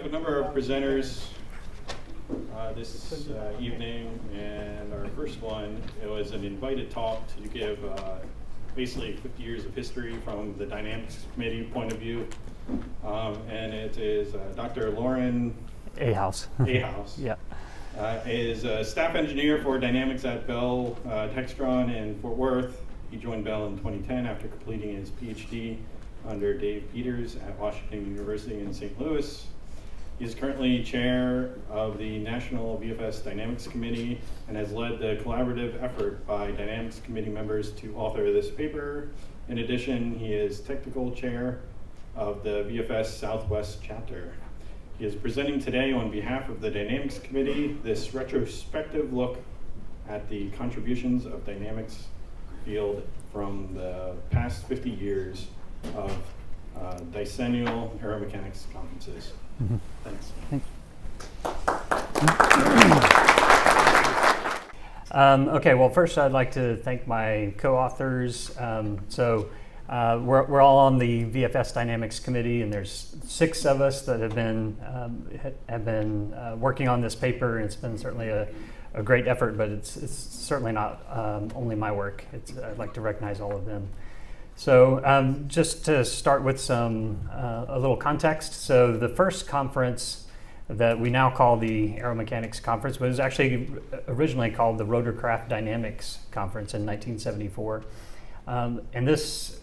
a number of presenters this evening, and our first one, it was an invited talk to give basically 50 years of history from the Dynamics Committee point of view. And it is Dr. Loren Ahaus. Ahaus. Yeah. Is a staff engineer for Dynamics at Bell Textron in Fort Worth. He joined Bell in 2010 after completing his PhD under Dave Peters at Washington University in St. Louis. He is currently chair of the National VFS Dynamics Committee and has led the collaborative effort by Dynamics Committee members to author this paper. In addition, he is technical chair of the VFS Southwest chapter. He is presenting today on behalf of the Dynamics Committee this retrospective look at the contributions of Dynamics field from the past 50 years of Decennial Aeromechanics conferences. Mm-hmm. Thanks. Okay, well, first I'd like to thank my co-authors. We're all on the VFS Dynamics Committee, and there's 6 of us that have been working on this paper, and it's been certainly a great effort, but it's certainly not only my work. I'd like to recognize all of them. So just to start with a little context. So the first conference that we now call the Aeromechanics Conference was actually originally called the Rotorcraft Dynamics Conference in 1974. And this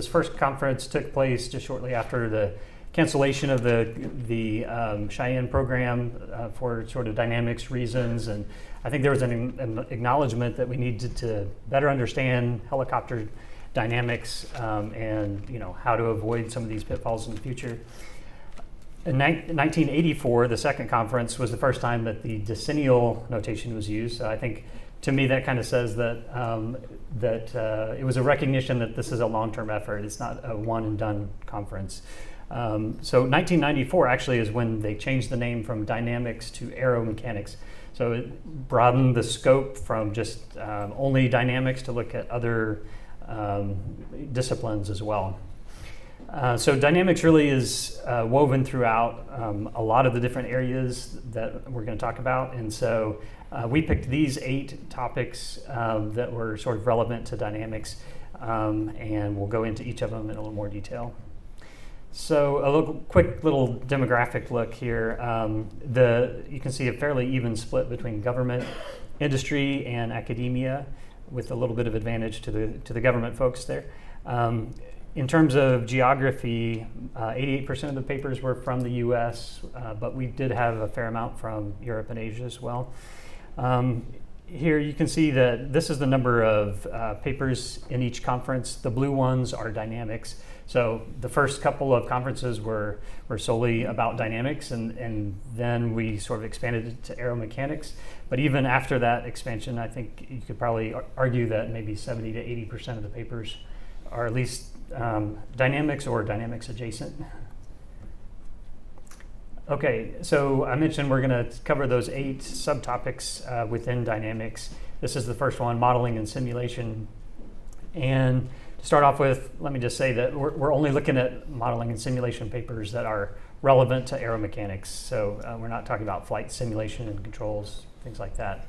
first conference took place just shortly after the cancellation of the Cheyenne program for sort of dynamics reasons, and I think there was an acknowledgement that we needed to better understand helicopter dynamics and how to avoid some of these pitfalls in the future. In 1984, the second conference was the first time that the decennial notation was used. So I think, to me, that kind of says that it was a recognition that this is a long-term effort. It's not a one-and-done conference. So 1994 actually is when they changed the name from Dynamics to Aeromechanics. So it broadened the scope from just only dynamics to look at other disciplines as well. So dynamics really is woven throughout a lot of the different areas that we're going to talk about. And so we picked these 8 topics that were sort of relevant to dynamics, and we'll go into each of them in a little more detail. So a quick little demographic look here. You can see a fairly even split between government, industry, and academia, with a little bit of advantage to the government folks there. In terms of geography, 88% of the papers were from the US, but we did have a fair amount from Europe and Asia as well. Here you can see that this is the number of papers in each conference. The blue ones are dynamics. So the first couple of conferences were solely about dynamics, and then we sort of expanded it to aeromechanics. But even after that expansion, I think you could probably argue that maybe 70 to 80% of the papers are at least dynamics or dynamics adjacent. Okay, so I mentioned we're going to cover those 8 subtopics within dynamics. This is the first one, modeling and simulation. And to start off with, let me just say that we're only looking at modeling and simulation papers that are relevant to aeromechanics. So we're not talking about flight simulation and controls, things like that.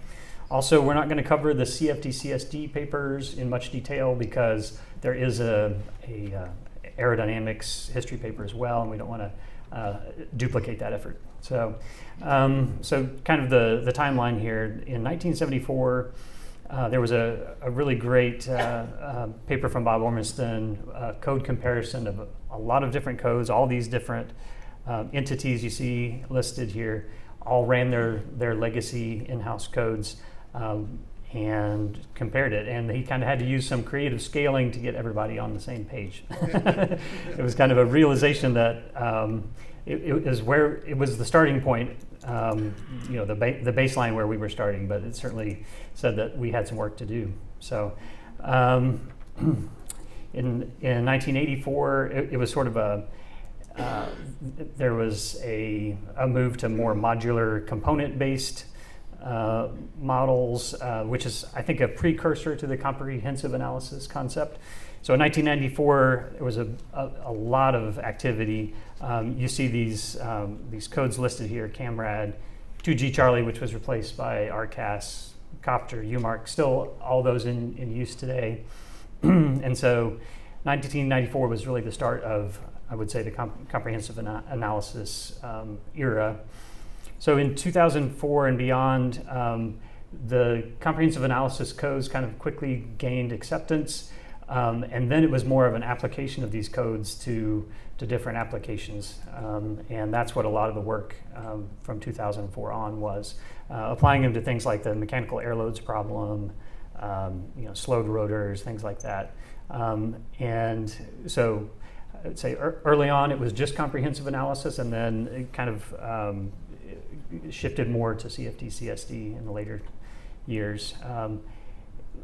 Also, we're not going to cover the CFD-CSD papers in much detail because there is a aerodynamics history paper as well, and we don't want to duplicate that effort. So kind of the timeline here. In 1974, there was a really great paper from Bob Ormiston, code comparison of a lot of different codes. All these different entities you see listed here all ran their legacy in-house codes and compared it. And he kind of had to use some creative scaling to get everybody on the same page. It was kind of a realization that it was the starting point, the baseline where we were starting, but it certainly said that we had some work to do. So in 1984, it was sort of there was a move to more modular component-based models, which is, I think, a precursor to the comprehensive analysis concept. So in 1994, there was a lot of activity. You see these codes listed here: CAMRAD, 2G Charlie, which was replaced by RCAS, Copter, UMARC, still all those in use today. And so 1994 was really the start of, I would say, the comprehensive analysis era. So in 2004 and beyond, the comprehensive analysis codes kind of quickly gained acceptance. And then it was more of an application of these codes to different applications. And that's what a lot of the work from 2004 on was, applying them to things like the mechanical air loads problem, slowed rotors, things like that. And so I'd say early on it was just comprehensive analysis, and then it kind of shifted more to CFD, CSD in the later years.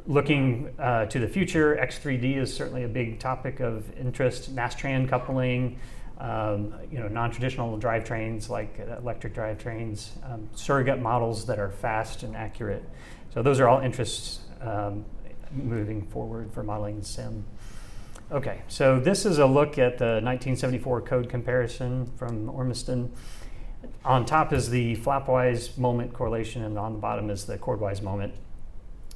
Looking to the future, X3D is certainly a big topic of interest. Nastran coupling, non-traditional drivetrains like electric drivetrains, surrogate models that are fast and accurate. So those are all interests moving forward for modeling in sim. Okay, so this is a look at the 1974 code comparison from Ormiston. On top is the flapwise moment correlation, and on the bottom is the chordwise moment.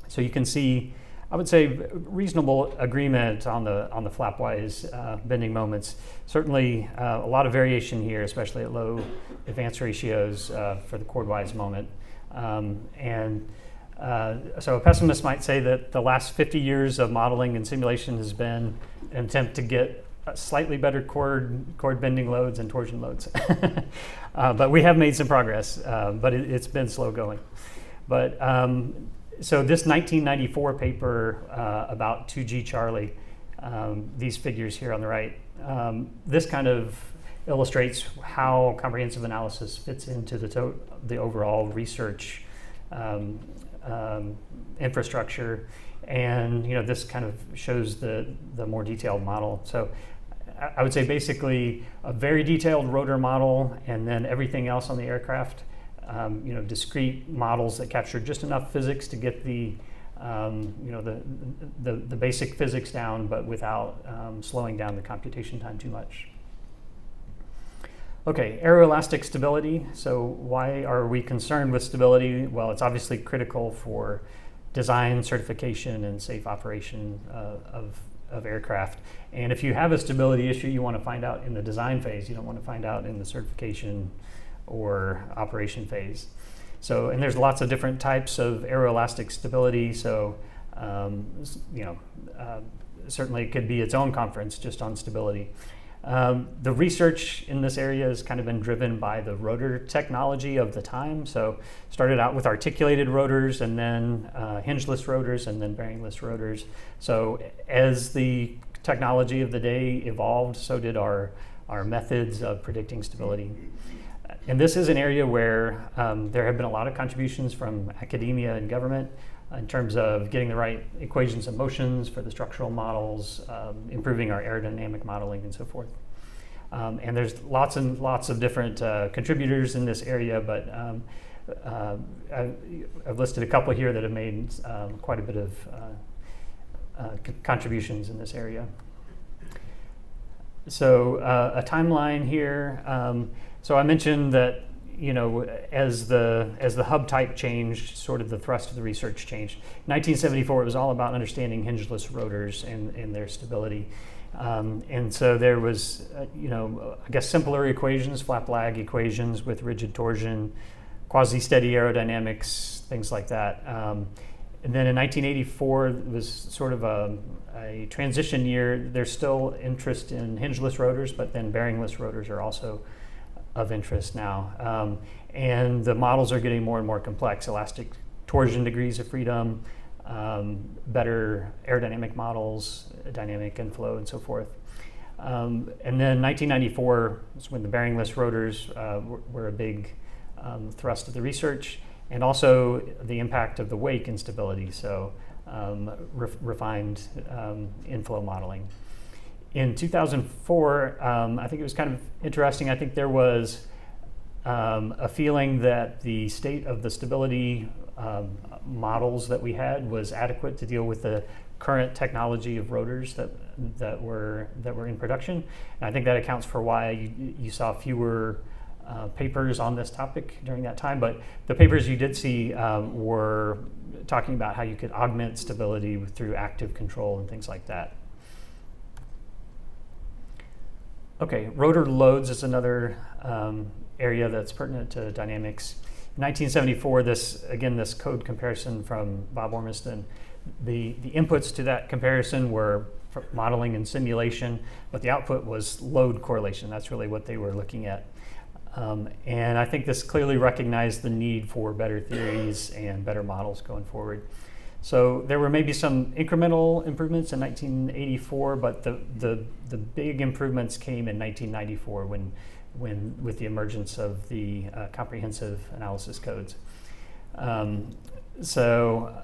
So you can see, I would say, reasonable agreement on the flapwise bending moments. Certainly a lot of variation here, especially at low advance ratios for the chordwise moment. So a pessimist might say that the last 50 years of modeling and simulation has been an attempt to get slightly better chord bending loads and torsion loads. But we have made some progress, but it's been slow going. But so this 1994 paper about 2G Charlie, these figures here on the right, this kind of illustrates how comprehensive analysis fits into the overall research infrastructure, and this kind of shows the more detailed model. So I would say basically a very detailed rotor model, and then everything else on the aircraft, discrete models that capture just enough physics to get the basic physics down, but without slowing down the computation time too much. Okay, aeroelastic stability. So why are we concerned with stability? Well, it's obviously critical for design, certification, and safe operation of aircraft. And if you have a stability issue, you want to find out in the design phase. You don't want to find out in the certification or operation phase. So, and there's lots of different types of aeroelastic stability. So, certainly it could be its own conference just on stability. The research in this area has kind of been driven by the rotor technology of the time. So started out with articulated rotors, and then hingeless rotors, and then bearingless rotors. So as the technology of the day evolved, so did our methods of predicting stability. And this is an area where there have been a lot of contributions from academia and government in terms of getting the right equations of motions for the structural models, improving our aerodynamic modeling, and so forth. And there's lots and lots of different contributors in this area, but I've listed a couple here that have made quite a bit of contributions in this area. So a timeline here. So I mentioned that as the hub type changed, sort of the thrust of the research changed. 1974, it was all about understanding hingeless rotors and their stability. And so there was, I guess, simpler equations, flap lag equations with rigid torsion, quasi-steady aerodynamics, things like that. And then in 1984, it was sort of a transition year. There's still interest in hingeless rotors, but then bearingless rotors are also of interest now. And the models are getting more and more complex: elastic torsion degrees of freedom, better aerodynamic models, dynamic inflow, and so forth. And then 1994 was when the bearingless rotors were a big thrust of the research, and also the impact of the wake instability, so refined inflow modeling. In 2004, I think it was kind of interesting. I think there was a feeling that the state of the stability models that we had was adequate to deal with the current technology of rotors that were in production. And I think that accounts for why you saw fewer papers on this topic during that time. But the papers you did see were talking about how you could augment stability through active control and things like that. Okay, rotor loads is another area that's pertinent to dynamics. In 1974, this code comparison from Bob Ormiston, the inputs to that comparison were modeling and simulation, but the output was load correlation. That's really what they were looking at. And I think this clearly recognized the need for better theories and better models going forward. So there were maybe some incremental improvements in 1984, but the big improvements came in 1994 when with the emergence of the comprehensive analysis codes. So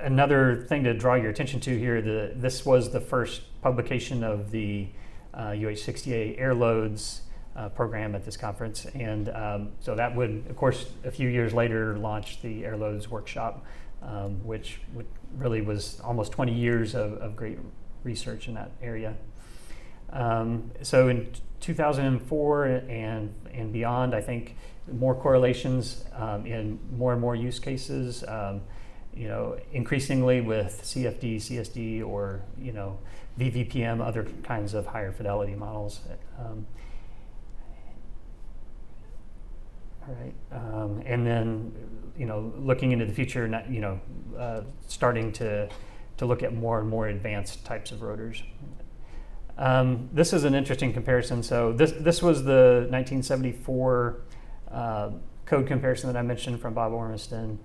another thing to draw your attention to here, this was the first publication of the UH-60A air loads program at this conference. And so that would, of course, a few years later launch the air loads workshop, which really was almost 20 years of great research in that area. So in 2004 and beyond, I think more correlations in more and more use cases, increasingly with CFD, CSD, or, VVPM, other kinds of higher fidelity models. All right, and then, looking into the future, starting to look at more and more advanced types of rotors. This is an interesting comparison. So this was the 1974 code comparison that I mentioned from Bob Ormiston,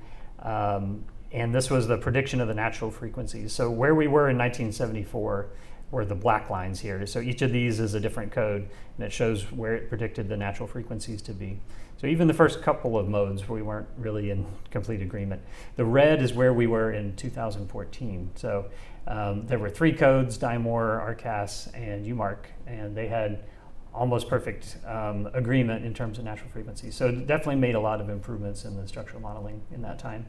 and this was the prediction of the natural frequencies. So where we were in 1974 were the black lines here. So each of these is a different code, and it shows where it predicted the natural frequencies to be. So even the first couple of modes, we weren't really in complete agreement. The red is where we were in 2014. So there were 3 codes, DIMOR, RCAS, and UMARC, and they had almost perfect agreement in terms of natural frequencies. So it definitely made a lot of improvements in the structural modeling in that time.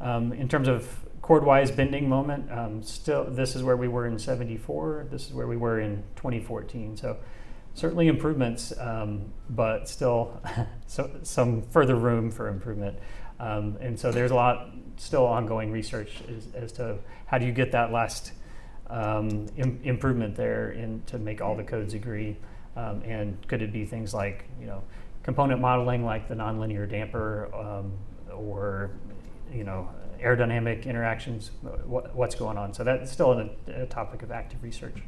In terms of chord-wise bending moment, still this is where we were in 74, this is where we were in 2014. So certainly improvements, but still some further room for improvement. And so there's a lot still ongoing research as to how do you get that last improvement there to make all the codes agree. And could it be things like, component modeling like the nonlinear damper, or, aerodynamic interactions, what's going on. So that's still a topic of active research.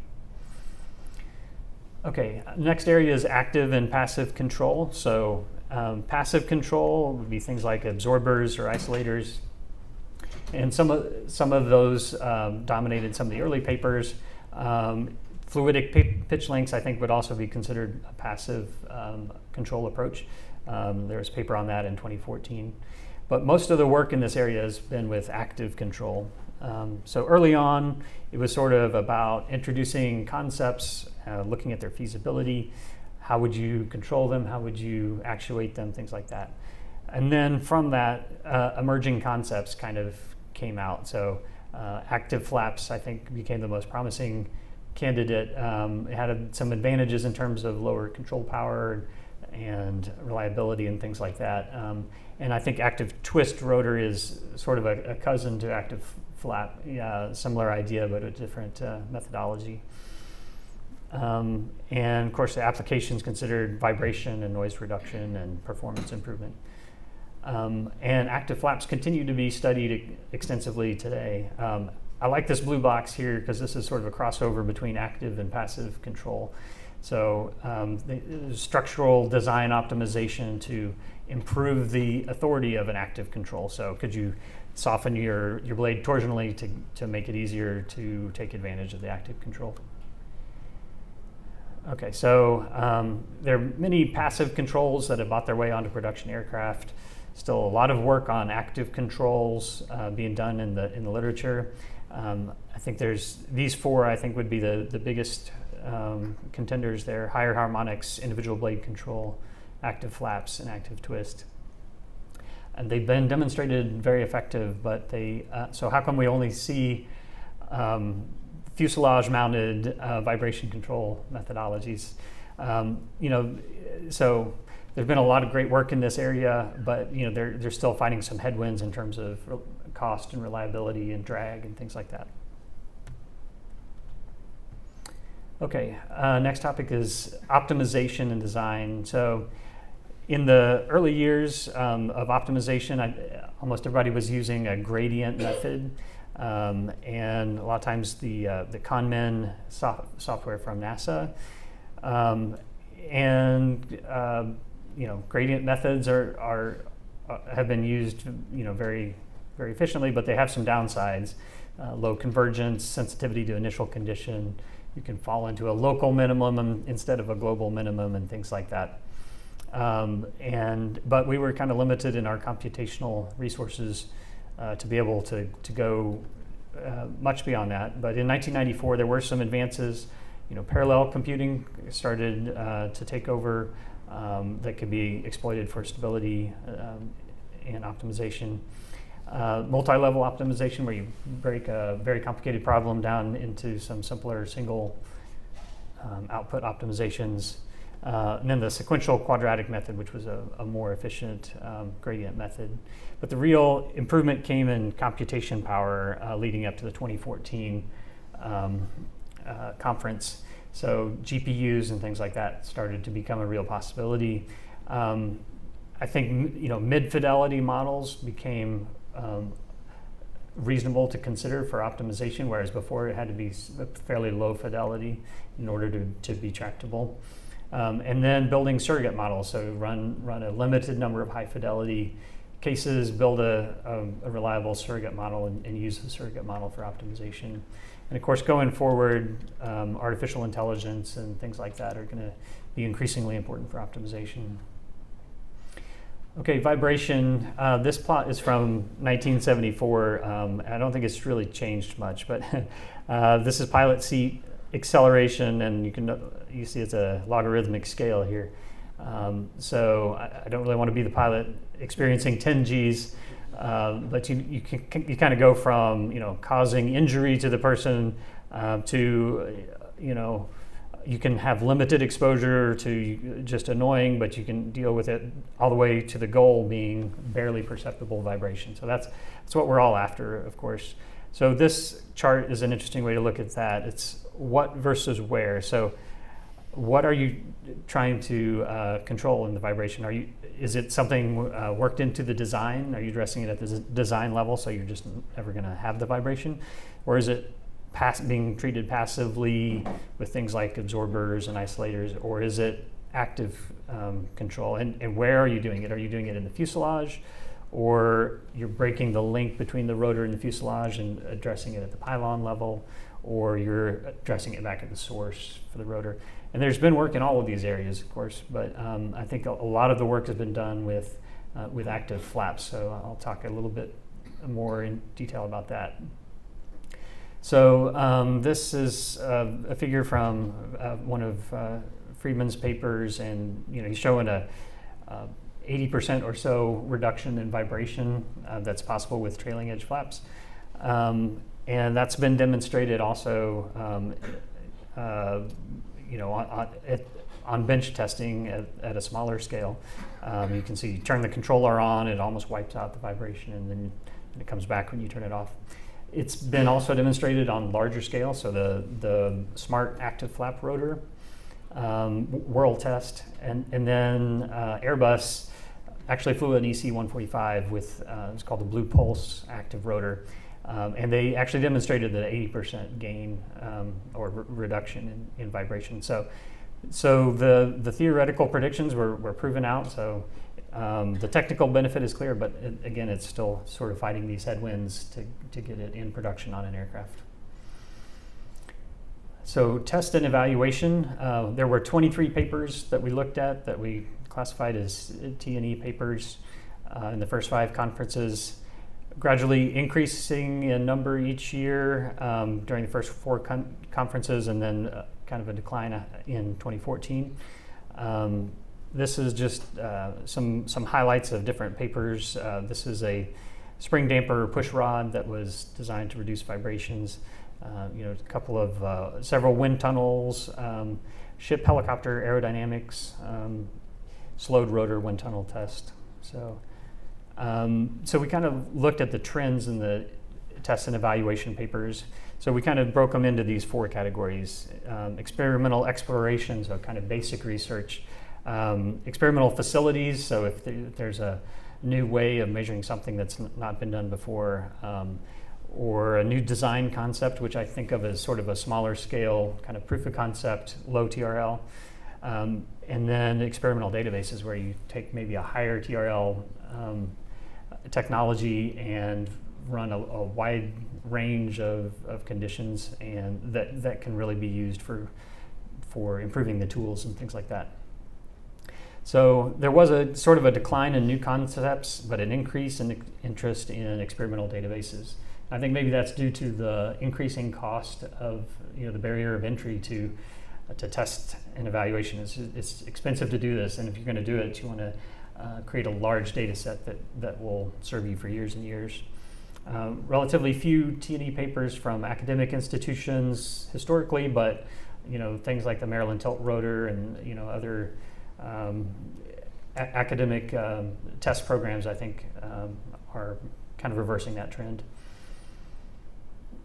Okay, next area is active and passive control. So passive control would be things like absorbers or isolators. And some of those dominated some of the early papers. Fluidic pitch links, I think, would also be considered a passive control approach. There was a paper on that in 2014. But most of the work in this area has been with active control. So early on, it was sort of about introducing concepts, looking at their feasibility. How would you control them? How would you actuate them? Things like that. And then from that, emerging concepts kind of came out. So active flaps, I think, became the most promising candidate. It had some advantages in terms of lower control power and reliability and things like that. And I think active twist rotor is sort of a cousin to active flap, similar idea, but a different methodology. And of course, the applications considered vibration and noise reduction and performance improvement. And active flaps continue to be studied extensively today. I like this blue box here because this is sort of a crossover between active and passive control. So there's structural design optimization to improve the authority of an active control. So could you soften your blade torsionally to make it easier to take advantage of the active control? Okay, so there are many passive controls that have bought their way onto production aircraft. Still a lot of work on active controls being done in the literature. I think there's these 4, I think, would be the biggest contenders there: higher harmonics, individual blade control, active flaps, and active twist. and they've been demonstrated very effective, but so how come we only see fuselage-mounted vibration control methodologies? So there's been a lot of great work in this area, but they're still fighting some headwinds in terms of cost and reliability and drag and things like that. Okay, next topic is optimization and design. So in the early years of optimization, almost everybody was using a gradient method, and a lot of times the Conmen software from NASA, gradient methods have been used very very efficiently, but they have some downsides: low convergence, sensitivity to initial condition. You can fall into a local minimum instead of a global minimum, and things like that. But we were kind of limited in our computational resources to be able to go much beyond that. But in 1994, there were some advances. Parallel computing started to take over that could be exploited for stability and optimization. Multi-level optimization, where you break a very complicated problem down into some simpler single output optimizations. And then the sequential quadratic method, which was a more efficient gradient method. But the real improvement came in computation power leading up to the 2014 conference. So GPUs and things like that started to become a real possibility. I think mid-fidelity models became reasonable to consider for optimization, whereas before it had to be fairly low fidelity in order to be tractable. And then building surrogate models, so run a limited number of high fidelity cases, build a reliable surrogate model, and use the surrogate model for optimization. And of course, going forward, artificial intelligence and things like that are going to be increasingly important for optimization. Okay, vibration. This plot is from 1974. I don't think it's really changed much, but this is pilot seat acceleration, and you see it's a logarithmic scale here. So I don't really want to be the pilot experiencing 10 Gs, but you kind of go from causing injury to the person to you can have limited exposure to just annoying, but you can deal with it all the way to the goal being barely perceptible vibration. So that's what we're all after, of course. So this chart is an interesting way to look at that. It's what versus where. So what are you trying to control in the vibration? Is it something worked into the design? Are you addressing it at the design level, so you're just never going to have the vibration? Or is it being treated passively with things like absorbers and isolators, or is it active control? And where are you doing it? Are you doing it in the fuselage, or you're breaking the link between the rotor and the fuselage and addressing it at the pylon level, or you're addressing it back at the source for the rotor? And there's been work in all of these areas, of course, but I think a lot of the work has been done with active flaps, so I'll talk a little bit more in detail about that. So this is a figure from one of Friedman's papers, and he's showing a 80% or so reduction in vibration that's possible with trailing edge flaps, and that's been demonstrated also on bench testing at a smaller scale. You can see you turn the controller on, it almost wipes out the vibration, and then it comes back when you turn it off. It's been also demonstrated on larger scale, so the smart active flap rotor world test, and then Airbus actually flew an EC-145 with it's called the Blue Pulse active rotor, and they actually demonstrated the 80% gain or reduction in vibration. So the theoretical predictions were proven out. So the technical benefit is clear, but again, it's still sort of fighting these headwinds to get it in production on an aircraft. So test and evaluation. There were 23 papers that we looked at that we classified as T&E papers in the first 5 conferences, gradually increasing in number each year during the first 4 conferences, and then kind of a decline in 2014. This is just some highlights of different papers. This is a spring damper push rod that was designed to reduce vibrations. A couple of several wind tunnels, ship helicopter aerodynamics, slowed rotor wind tunnel test. So we kind of looked at the trends in the test and evaluation papers. So we kind of broke them into these 4 categories: experimental exploration, so kind of basic research; experimental facilities, so if there's a new way of measuring something that's not been done before, or a new design concept, which I think of as sort of a smaller scale kind of proof of concept, low TRL. And then experimental databases, where you take maybe a higher TRL technology and run a wide range of conditions, and that can really be used for improving the tools and things like that. So there was a sort of a decline in new concepts, but an increase in interest in experimental databases. I think maybe that's due to the increasing cost of the barrier of entry to test and evaluation. It's expensive to do this, and if you're going to do it, you want to create a large data set that will serve you for years and years. Relatively few T&E papers from academic institutions historically, but things like the Maryland Tilt Rotor and other academic test programs, I think, are kind of reversing that trend.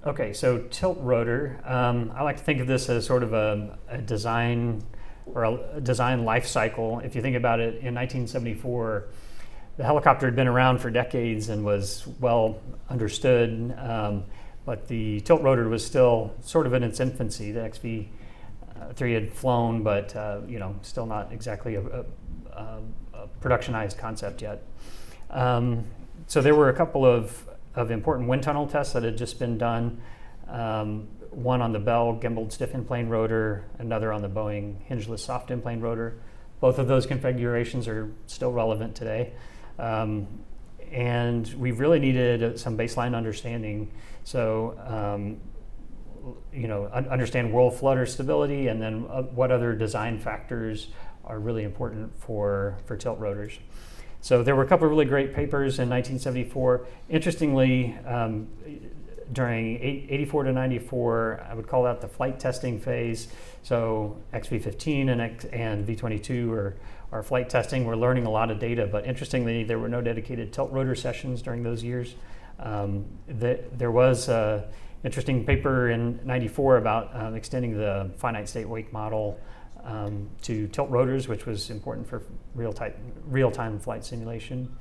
Okay, so tilt rotor. I like to think of this as sort of a design or a design life cycle. If you think about it, in 1974, the helicopter had been around for decades and was well understood, but the tilt rotor was still sort of in its infancy. The XV3 had flown, but still not exactly a productionized concept yet. So there were a couple of important wind tunnel tests that had just been done. One on the Bell gimbaled stiff in-plane rotor, another on the Boeing hingeless soft in-plane rotor. Both of those configurations are still relevant today. And we really needed some baseline understanding. So, understand whirl flutter stability, and then what other design factors are really important for tilt rotors. So there were a couple of really great papers in 1974. Interestingly, during 84 to 94, I would call that the flight testing phase. So XV15 and V22 are flight testing. We're learning a lot of data, but interestingly, there were no dedicated tilt rotor sessions during those years. There was an interesting paper in 94 about extending the finite state wake model to tilt rotors, which was important for real-time flight simulation.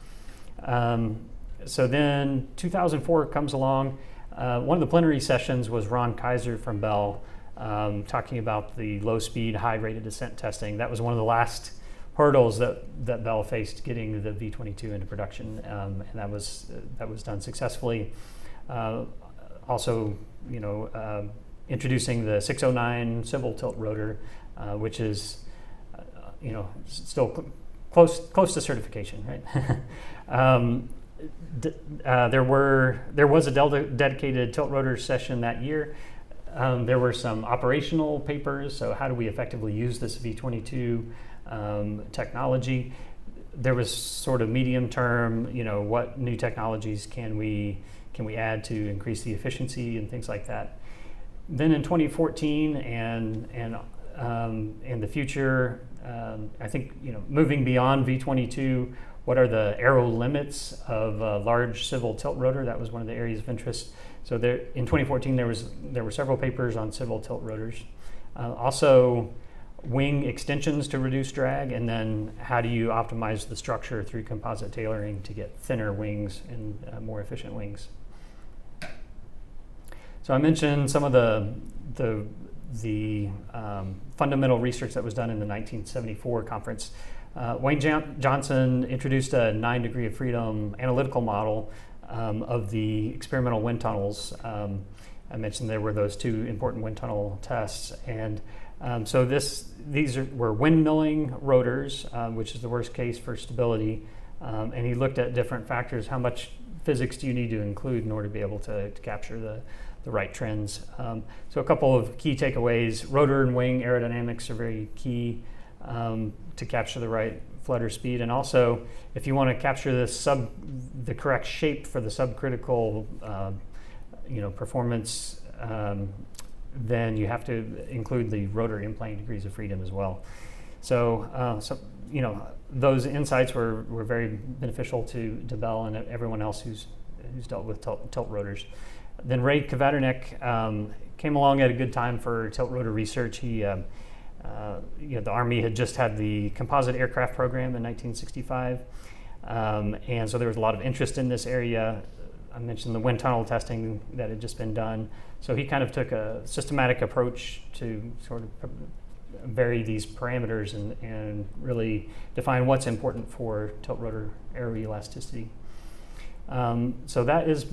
So then 2004 comes along. One of the plenary sessions was Ron Kaiser from Bell talking about the low-speed, high-rate of descent testing. That was one of the last hurdles that Bell faced getting the V22 into production, and that was done successfully. Also, introducing the 609 civil tilt rotor, which is, still close to certification, right? There was a dedicated tilt rotor session that year. There were some operational papers, so how do we effectively use this V22 technology? There was sort of medium term, what new technologies can we add to increase the efficiency and things like that. Then in 2014 and in the future, I think moving beyond V22, what are the aero limits of a large civil tilt rotor? That was one of the areas of interest. So there, in 2014, there were several papers on civil tilt rotors. Also, wing extensions to reduce drag, and then how do you optimize the structure through composite tailoring to get thinner wings and more efficient wings. So I mentioned some of the fundamental research that was done in the 1974 conference. Wayne Johnson introduced a 9 degree of freedom analytical model of the experimental wind tunnels. I mentioned there were those 2 important wind tunnel tests, and so these were windmilling rotors, which is the worst case for stability, and he looked at different factors. How much physics do you need to include in order to be able to capture the right trends? So a couple of key takeaways: rotor and wing aerodynamics are very key. to capture the right flutter speed. And also, if you want to capture the correct shape for the subcritical performance, then you have to include the rotor in-plane degrees of freedom as well. So, those insights were very beneficial to Bell and everyone else who's dealt with tilt rotors. Then Ray Kvaternik came along at a good time for tilt rotor research. He, the Army had just had the composite aircraft program in 1965, and so there was a lot of interest in this area. I mentioned the wind tunnel testing that had just been done. So he kind of took a systematic approach to sort of vary these parameters and really define what's important for tilt rotor aeroelasticity. So that is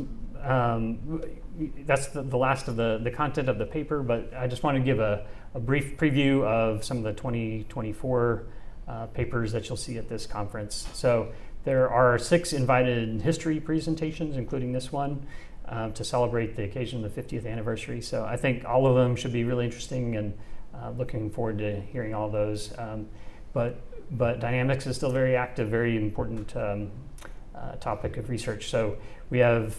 that's the last of the content of the paper, but I just want to give a brief preview of some of the 2024 papers that you'll see at this conference. So there are 6 invited history presentations, including this one, to celebrate the occasion of the 50th anniversary. So I think all of them should be really interesting, and looking forward to hearing all those. But dynamics is still very active, very important topic of research. So we have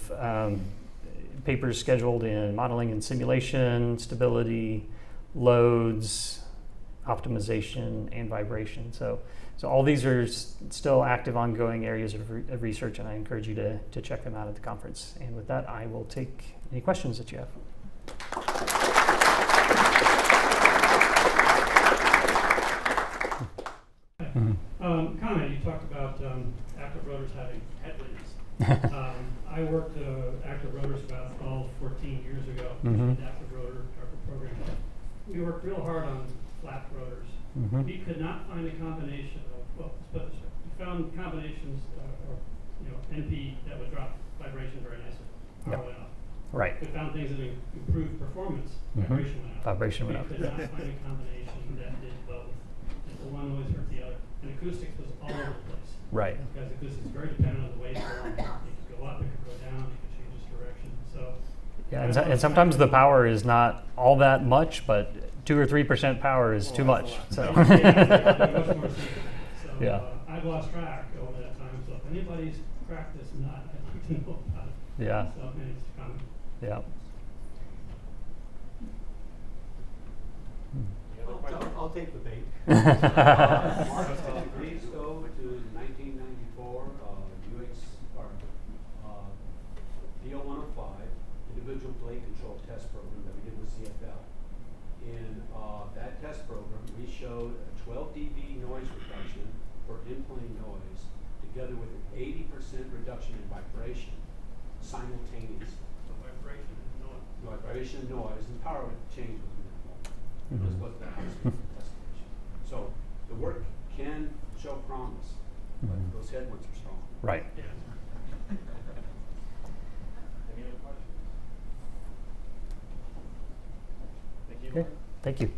papers scheduled in modeling and simulation, stability, loads, optimization, and vibration. So all these are still active, ongoing areas of research, and I encourage you to check them out at the conference. And with that, I will take any questions that you have. Comment, you talked about active rotors having headwinds. I worked active rotors about 14 years ago, active rotor program. We worked real hard on flat rotors. We could not find a combination of, well, let's put it this way. We found combinations NP that would drop vibration very nicely. Power went up. Right. We found things that improved performance. Vibration went up. Vibration went up. We could not find a combination that did both. And the one always hurt the other. And acoustics was all over the place. Right. Because acoustics is very dependent on the waveform. It could go up, it could go down, it could change its direction. So yeah, and sometimes the power is not all that much, but 2 or 3% power is too much. So much more significant. So yeah. I've lost track over that time. So if anybody's cracked this nut, I'd like to know about it. Yeah. So it's coming. Yeah. I'll take the bait. Please go to 1994 DO-105 individual blade control test program that we did with CFL. In that test program, we showed a 12 dB noise reduction for in-plane noise, together with an 80% reduction in vibration simultaneously. So vibration and noise. Vibration, noise, and power change was minimal. It was what the estimation. So the work can show promise, but those headwinds are strong. Right. Yeah. Any other questions? Thank you. Okay. Thank you.